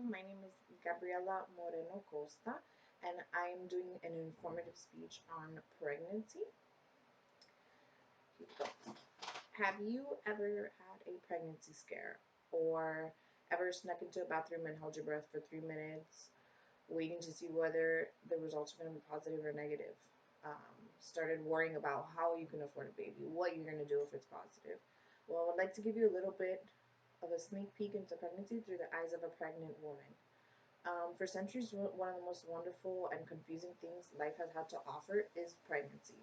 My name is Gabriela Moreno-Costa, and I'm doing an informative speech on pregnancy. Have you ever had a pregnancy scare or ever snuck into a bathroom and held your breath for 3 minutes, waiting to see whether the results are going to be positive or negative? Started worrying about how you can afford a baby, what you're going to do if it's positive. Well, I would like to give you a little bit of a sneak peek into pregnancy through the eyes of a pregnant woman. For centuries, one of the most wonderful and confusing things life has had to offer is pregnancy.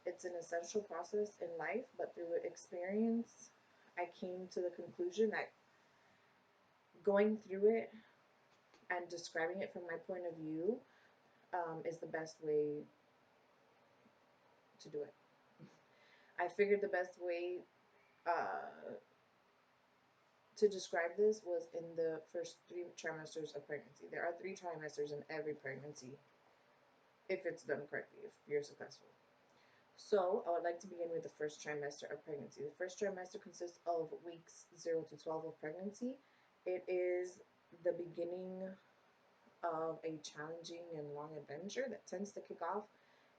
It's an essential process in life, but through experience, I came to the conclusion that going through it and describing it from my point of view is the best way to do it. I figured the best way uh, to describe this was in the first 3 trimesters of pregnancy. There are 3 trimesters in every pregnancy if it's done correctly, if you're successful. So, I would like to begin with the first trimester of pregnancy. The first trimester consists of weeks 0 to 12 of pregnancy. It is the beginning of a challenging and long adventure that tends to kick off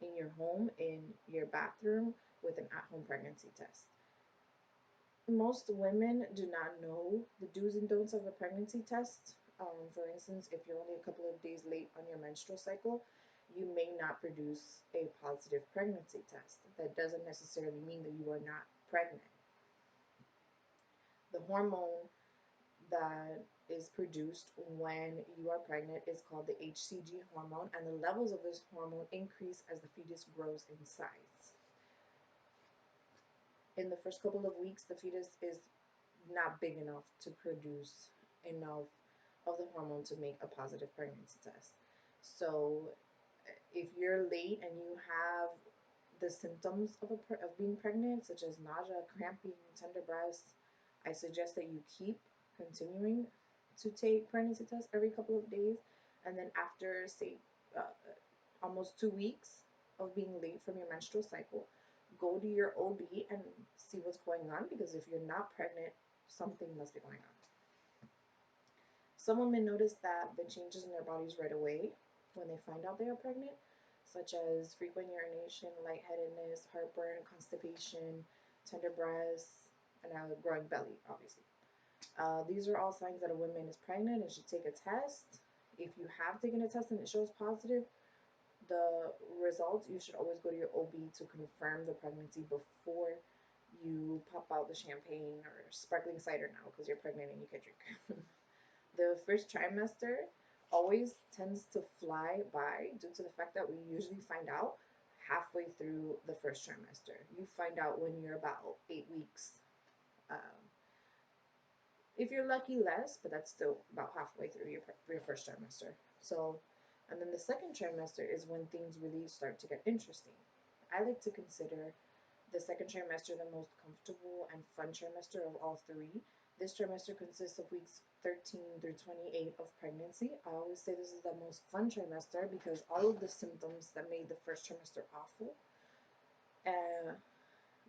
in your home, in your bathroom, with an at home pregnancy test. Most women do not know the do's and don'ts of a pregnancy test. For instance, if you're only a couple of days late on your menstrual cycle, you may not produce a positive pregnancy test. That doesn't necessarily mean that you are not pregnant. The hormone that is produced when you are pregnant is called the HCG hormone, and the levels of this hormone increase as the fetus grows in size. In the first couple of weeks, the fetus is not big enough to produce enough of the hormone to make a positive pregnancy test. So if you're late and you have the symptoms of being pregnant, such as nausea, cramping, tender breasts, I suggest that you keep continuing to take pregnancy tests every couple of days. And then after, say, uh, almost 2 weeks of being late from your menstrual cycle, go to your OB and see what's going on, because if you're not pregnant, something must be going on. Some women notice that the changes in their bodies right away when they find out they are pregnant, such as frequent urination, lightheadedness, heartburn, constipation, tender breasts, and a growing belly, obviously. These are all signs that a woman is pregnant and should take a test. If you have taken a test and it shows positive, the results, you should always go to your OB to confirm the pregnancy before you pop out the champagne or sparkling cider now because you're pregnant and you can drink. The first trimester always tends to fly by due to the fact that we usually find out halfway through the first trimester. You find out when you're about 8 weeks. Um, if you're lucky, less, but that's still about halfway through your first trimester. So, and then the second trimester is when things really start to get interesting. I like to consider the second trimester the most comfortable and fun trimester of all three. This trimester consists of weeks 13 through 28 of pregnancy. I always say this is the most fun trimester because all of the symptoms that made the first trimester awful uh,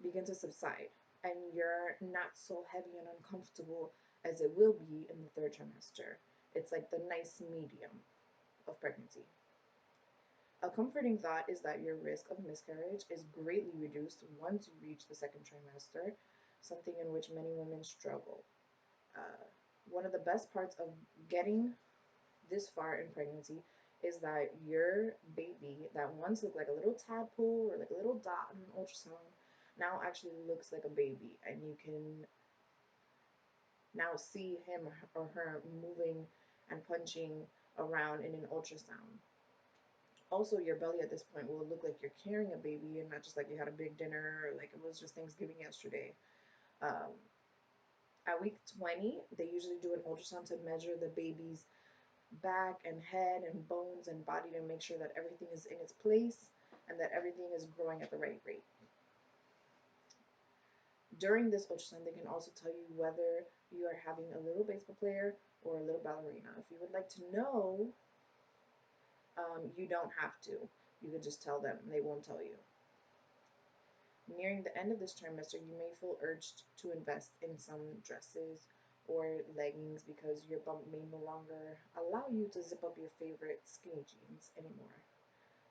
begin to subside, and you're not so heavy and uncomfortable as it will be in the third trimester. It's like the nice medium of pregnancy. A comforting thought is that your risk of miscarriage is greatly reduced once you reach the second trimester, something in which many women struggle. Uh, One of the best parts of getting this far in pregnancy is that your baby, that once looked like a little tadpole or like a little dot on an ultrasound, now actually looks like a baby, and you can now see him or her moving and punching around in an ultrasound. Also, your belly at this point will look like you're carrying a baby and not just like you had a big dinner or like it was just Thanksgiving yesterday. Um, at week 20, they usually do an ultrasound to measure the baby's back and head and bones and body to make sure that everything is in its place and that everything is growing at the right rate. During this ultrasound, they can also tell you whether you are having a little baseball player or a little ballerina. If you would like to know, you don't have to. You could just tell them, they won't tell you. Nearing the end of this trimester, you may feel urged to invest in some dresses or leggings because your bump may no longer allow you to zip up your favorite skinny jeans anymore.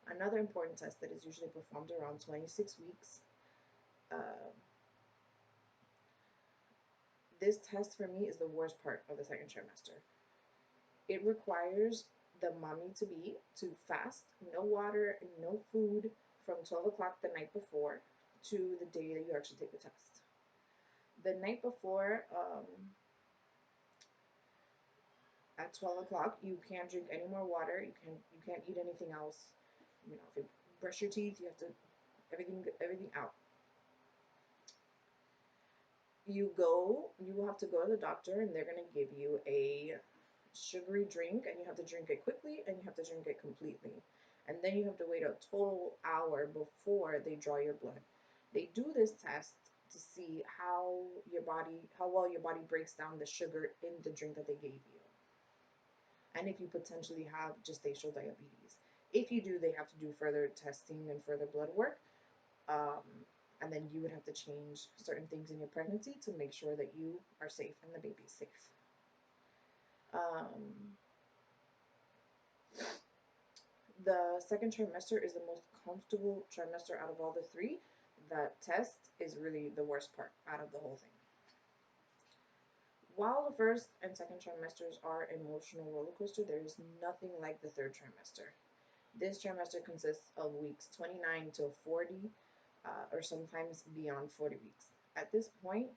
Another important test that is usually performed around 26 weeks. Uh, this test for me is the worst part of the second trimester. It requires the mommy to be to fast, no water, no food from 12 o'clock the night before to the day that you actually take the test. The night before, at 12 o'clock, you can't drink any more water. You can't eat anything else. If you brush your teeth, you have to everything out. You will have to go to the doctor, and they're gonna give you a sugary drink, and you have to drink it quickly, and you have to drink it completely. And then you have to wait a total hour before they draw your blood. They do this test to see how well your body breaks down the sugar in the drink that they gave you, and if you potentially have gestational diabetes. If you do, they have to do further testing and further blood work. Um, and then you would have to change certain things in your pregnancy to make sure that you are safe and the baby is safe. Um, the second trimester is the most comfortable trimester out of all the three. That test is really the worst part out of the whole thing. While the first and second trimesters are emotional roller coaster, there is nothing like the third trimester. This trimester consists of weeks 29 to 40, or sometimes beyond 40 weeks. At this point,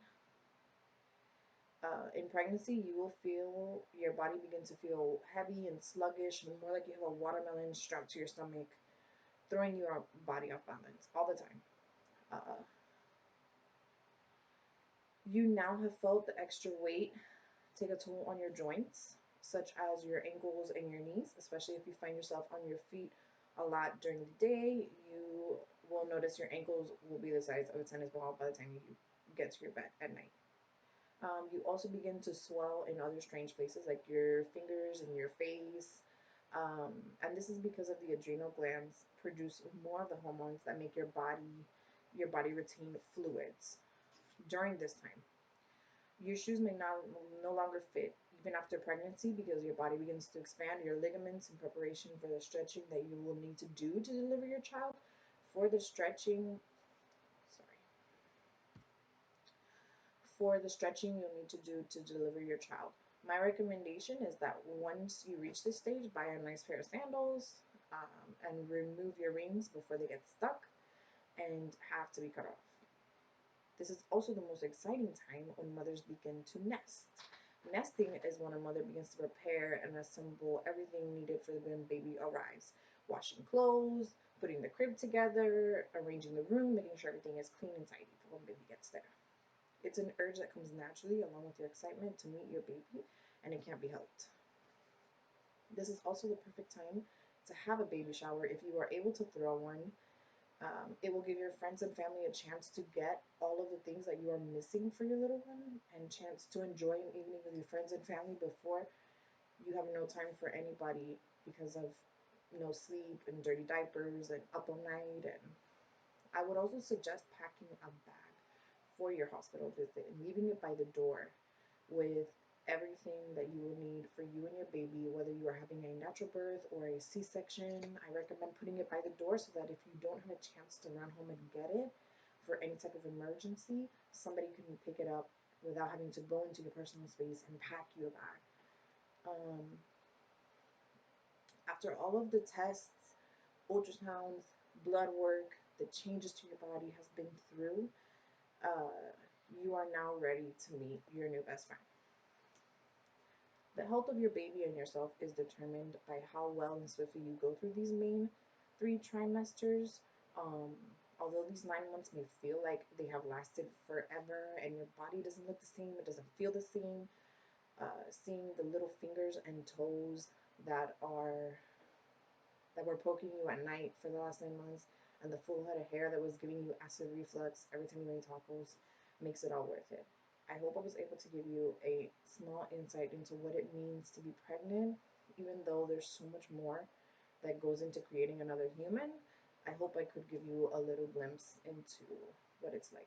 in pregnancy, you will feel your body begin to feel heavy and sluggish, and more like you have a watermelon strapped to your stomach, throwing your body off balance all the time. Uh, you now have felt the extra weight take a toll on your joints, such as your ankles and your knees, especially if you find yourself on your feet a lot during the day. You will notice your ankles will be the size of a tennis ball by the time you get to your bed at night. You also begin to swell in other strange places like your fingers and your face. And this is because of the adrenal glands produce more of the hormones that make your body retain fluids during this time. Your shoes may no longer fit even after pregnancy because your body begins to expand your ligaments in preparation for the stretching that you will need to do to deliver your child. For the stretching, sorry, for the stretching you'll need to do to deliver your child. My recommendation is that once you reach this stage, buy a nice pair of sandals, and remove your rings before they get stuck and have to be cut off. This is also the most exciting time when mothers begin to nest. Nesting is when a mother begins to prepare and assemble everything needed for when baby arrives. Washing clothes, putting the crib together, arranging the room, making sure everything is clean and tidy for when baby gets there. It's an urge that comes naturally along with your excitement to meet your baby, and it can't be helped. This is also the perfect time to have a baby shower if you are able to throw one. It will give your friends and family a chance to get all of the things that you are missing for your little one and chance to enjoy an evening with your friends and family before you have no time for anybody because of no sleep and dirty diapers and up all night. And I would also suggest packing a bag for your hospital visit and leaving it by the door with everything that you will need for you and your baby, whether you are having a natural birth or a C-section. I recommend putting it by the door so that if you don't have a chance to run home and get it for any type of emergency, somebody can pick it up without having to go into your personal space and pack you a bag. Um, After all of the tests, ultrasounds, blood work, the changes to your body has been through, uh, you are now ready to meet your new best friend. The health of your baby and yourself is determined by how well and swiftly you go through these main three trimesters. Um, Although these 9 months may feel like they have lasted forever and your body doesn't look the same, it doesn't feel the same, seeing the little fingers and toes that are that were poking you at night for the last 9 months, and the full head of hair that was giving you acid reflux every time you ate tacos makes it all worth it. I hope I was able to give you a small insight into what it means to be pregnant, even though there's so much more that goes into creating another human. I hope I could give you a little glimpse into what it's like.